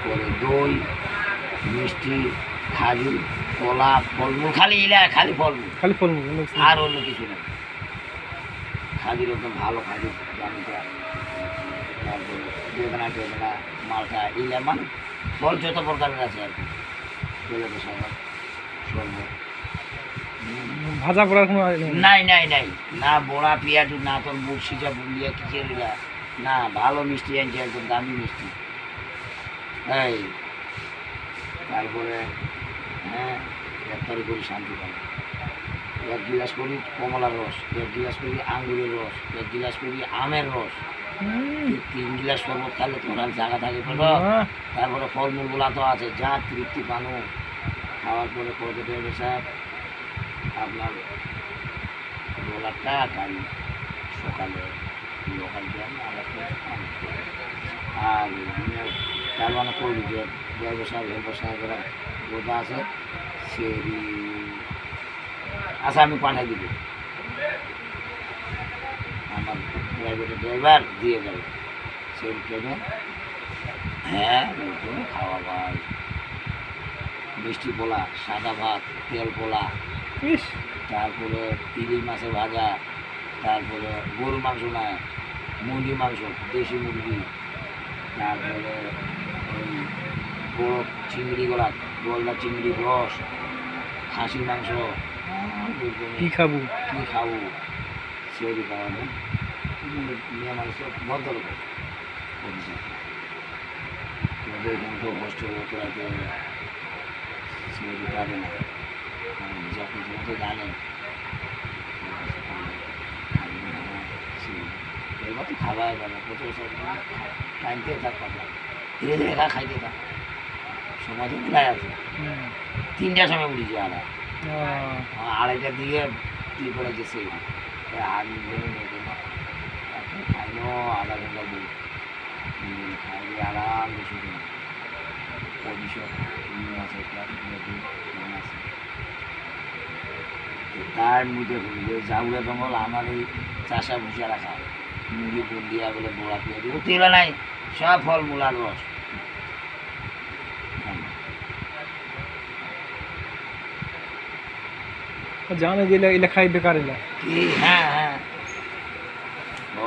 তারপরে দই, মিষ্টি, খাজুর, কলা, ফলমূল, খালি খালি ফলমূল, খালি ফলমূল আর অন্য কিছু নেই। খাজুর একদম ভালো খাজুর দামিটা, তারপরে বেদনা টেদনা, মালটা, মানে ফল যত প্রকারের আছে আর কি, বেলাতে সবার শরবত। ভাজা করার কোনো নাই নাই নাই, না বড়া পেঁয়াজ, না তোর মুখ সিজা বুলিয়া খিচেড়িলা, না ভালো মিষ্টি আনছে, একদম দামি মিষ্টি। এই তারপরে হ্যাঁ গ্রেপ্তারি করি শান্তি পাবো। 1 গিলাস করি কমলার রস, 1 গিলাস করি আঙ্গুরের রস, 1 গিলাস করি আমের রস, 3 গিলাস শরবত খাইলে তোর জায়গা থাকে পেলো। তারপরে ফলমূলগুলা তো আছে, যা তৃপ্তি পানো। খাওয়ার পরে কত দেবে স্যার আপনার $1 কাল সকালে লোকাল ব্যায়াম আর চাল বানা করবি যে ড্রাইভার সাহেব হেল্পার সাহেবেরা বোঝা আছে সেই আচ্ছা আমি পাঠাই দিব, আমার প্রাইভেটের ড্রাইভার দিয়ে গেল সেই ট্রেনে। হ্যাঁ খাওয়া ভাই, মিষ্টি পোলা, সাদা ভাত, তেল পোলা, তারপরে ইলিশ মাছের ভাজা, তারপরে গরু মাংস না মুরগি মাংস, দেশি মুরগি, তারপরে ওই বড় চিংড়ি গলদা চিংড়ির রস, খাসির মাংস। কি খাবো সেগুলি খাওয়া না মেয়ে মানুষ ভদ্র তো হোস্টেল তোরাতে সেগুলি পাবে না, যখন তো জানেন এবার তো খাবার পাবে প্রচুর সব টাইমতে থাকতে ধীরে ধীরে খাইতে থাক, সময় তো মিলাই আছে। 3টার সময় উঠেছি আড়াইটার দিকে কি করে গেছে আমি খাইলো আধা ঘন্টা দিই খাইলে আরাম শুধু আছে তার মধ্যে জাউলা জঙ্গল আমার এই চাষা ভুষা রাখা মুরগি ফুল দিয়া বলে বড়া পেঁয়াজ তেলা নাই, সব ফল মূলার রস। জানে যে এলা খাই বেকার এলা কি হ্যাঁ হ্যাঁ ও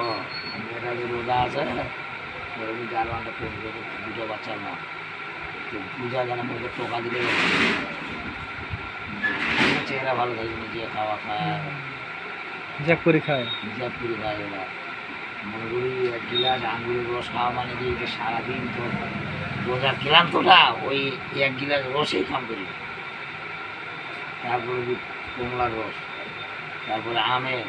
মেয়েটা যে রোজা আছে জালওয়ানটা দুটো বাচ্চার মা পূজা জানা মুখে টোকা দিলে চেহারা ভালো থাকে, নিজে খাওয়া খায় জ্যাক করে খায় ওরা মনে করি 1 গিলাস আঙ্গুরের রস খাওয়া মানে কি যে সারাদিন তো রোজার ক্লান্তটা ওই 1 গিলাস রসেই কাম করি। তারপরে কমলার রস, তারপরে আমের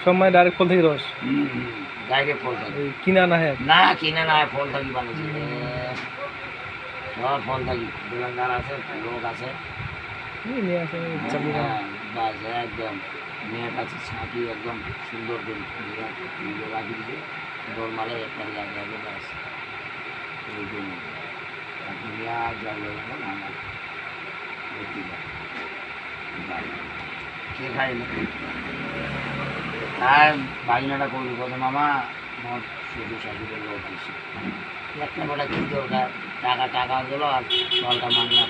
সব মানে ডাইরেক্ট ফল থেকে রস, ডাইরেক্ট ফল থাকে, কিনা না হয় না কিনে না হয়, ফল থাকি বানিয়েছি সব ফল থাকি। দোকানদার আছে, লোক আছে, বাস একদম মেয়ের কাছে ছাঁকি একদম সুন্দর করে রাখি দিতে দরমালে একটা লাগে আগে বাস ওই জন্য আর যাবে আমার কে খাই তার বাগিনাটা করবি কত মামা আমার শুধু শাশুড়ের লোক বেশি একটা বেটা কী দরকার টাকা গেলো আর ফলটা মাংনা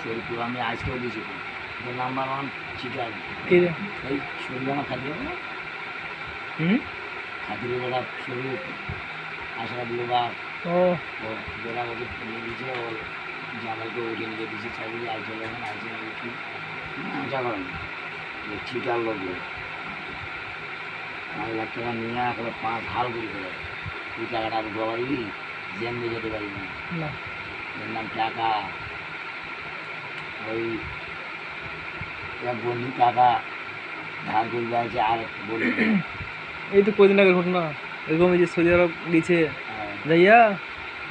শরীরপুর আমি আজকেও দিয়েছি নাম্বার 1 চিটার এই শরীর আমার খাতির না খাতিরের বেলা শরীর আশা দিল বা ও বেলা ওকে নিয়ে দিয়েছে ওর জামাইকে উঠে নিয়ে দিয়েছে চাকরি আইসে কি আশা করেন চিটার লোকগুলো 5 লাখ টাকা নিয়ে আসলে 5 হাল করে ফেলে তুই টাকাটা আমি জমা দিবি জেন দিয়ে যেতে পারি না এর নাম টাকা। ওই এক বন্ধু টাকা ধার করে যাচ্ছে আর বলি এই তো কদিন আগের ঘটনা এরকম এই যে সৌদি আরব গেছে যাইয়া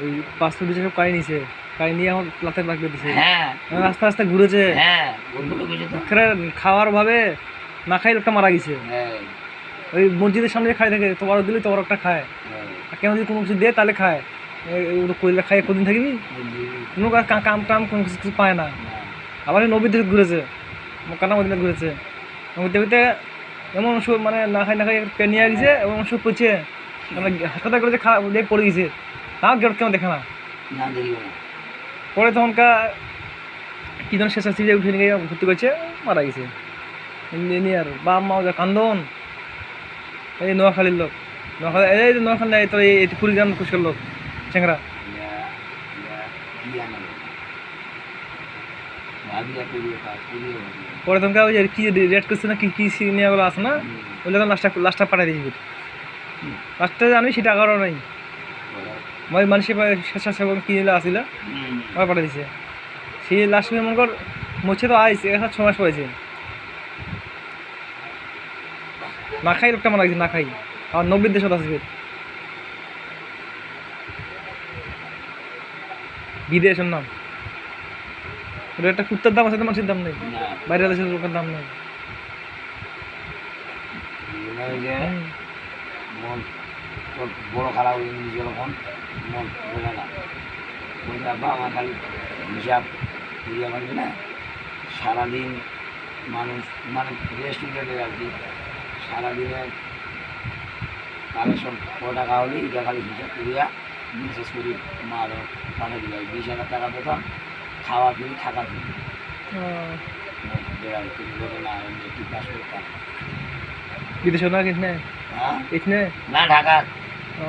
ওই 500 সব কাই নিছে, কাই নিয়ে আমার লাতে রাখবে দিছে, হ্যাঁ রাস্তা রাস্তা ঘুরেছে, হ্যাঁ খাওয়ার ভাবে না খাই লোকটা মারা গেছে। ওই মসজিদের সামনে খাই থাকে, তোমার দিলে তোমার একটা খায়, কেন যদি কোনো কিছু দে তাহলে খায়, কইলে খাই কদিন থাকিবি কোনো কাম টাম কোনো কিছু পায় না। আবার নবীর দেশে ঘুরেছে, মক্কা মদিনা ঘুরেছে, নবীতে এমন মানে না খাই পেনিয়া গেছে এমন সব পচে মানে হাসপাতাল করে যে খারাপ দিয়ে পড়ে গেছে তাও কেমন দেখে না না দেখিও না পরে তখনকার কি যেন শেষ সিজে উঠে নিয়ে ভর্তি করছে মারা গেছে ইঞ্জিনিয়ার বাপ মা যা কান্দন এই নোয়াখালীর লোক নোয়াখালী এই যে নোয়াখালী নাই তো এই কুড়িগ্রাম খুশকের লোক চেংরা পরে তোমাকে ওই যে কি রেড করছে না কি কি সিনিয়াগুলো আছে না ওগুলো তো লাস্টটা পাঠাই দিয়েছি লাস্টটা জানি সেটা আগারও নাই ওই মানুষের স্বেচ্ছাসেবক কি নিলে আসিল ওরা পাঠিয়ে দিছে সে লাস্ট মনে কর মুছে তো আইছে 6 মাস পড়েছে না খাই লোকটা মারা গেছে না খাই আর 90 দেশত আসবে বিদেশের নাম ওটা একটা কুত্তার দাম আছে তো মানুষের দাম নেই বাইরের দেশের লোকের দাম নেই মন বড় খারাপ হয়ে গেছে যখন মন বোঝা না বলছে আব্বা আমার খালি হিসাব করিয়া পারবে না সারাদিন মানুষ মানে রেস্টুরেন্টে আর কি সারাদিনে কালেকশন কত টাকা হলে এটা খালি হিসাব করিয়া বিশেষ করে মা পাঠিয়ে দিল 20,000 টাকা বেতন খাওয়া ফ্রি থাকা ফ্রি মেট্রিক পাস করতাম বিদেশে না কিনে হ্যাঁ এখানে না ঢাকা ও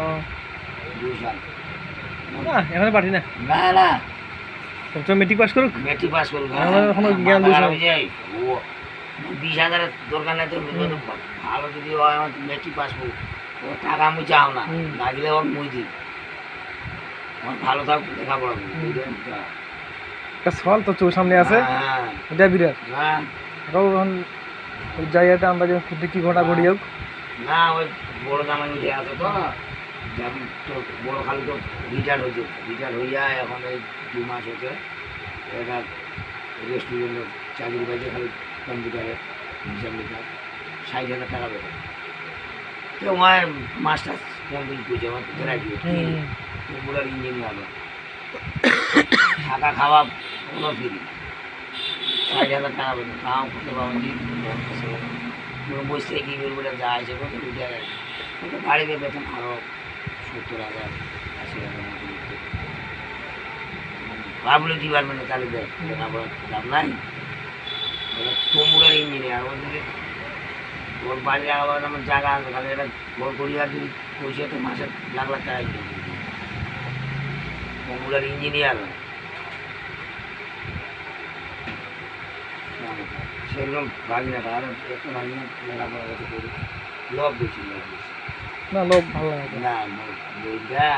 2 সাল না এখানে পাঠি না না না তো মেট্রিক পাস করুক মেট্রিক পাস করুক আমার এখনো জ্ঞান বুঝলাম ও 20,000 দরকার নাই তো ভালো যদি হয় আমার মেট্রিক পাস করুক ও টাকা আমি চাও না না গেলে ওর মুই দিই আমার ভালো থাক লেখাপড়া একটা সল তো চোর সামনে আছে হ্যাঁ এটা বিরাট হ্যাঁ এখন জায়গাটা আমরা যেন কি ঘটনা ঘটি হোক না ওই বড় দামে উঠে আছে তো যেমন তো বড় খালি তো রিটায়ার হয়েছে রিটায়ার হইয়া এখন এই 2 মাস হচ্ছে এটা রেস্টুরেন্টের চাকরি পাইছে খালি কম্পিউটারে হিসাব লিখার 60,000 টাকা বেতন তো আমার মাস্টার্স কমপ্লিট করছে আমার গ্র্যাজুয়েট কম্পিউটার ইঞ্জিনিয়ার থাকা খাওয়া কোনো ফ্রি 60,000 টাকা বেতন তাও করতে পারবেন বসে কী করবো যা আছে কত রিটায়ার কিন্তু বাড়িতে বেতন আরও 70,000 80,000 মতো পাবলিক ডিপার্টমেন্টে তাহলে দেখ লেখাপড়ার দাম নাই কম্পিউটার ইঞ্জিনিয়ার ওদিকে ওর বাড়ি আবার আমার জায়গা আছে তাহলে এটা ঘর করিয়া যদি পয়সা তো মাসে লাখ লাখ টাকা কম্পিউটার ইঞ্জিনিয়ার সেরকম ভাগিনা আর একটা ভাগিনা লেখাপড়া করতে করি লোভ বেশি না লোক ভালো লাগে না বইটা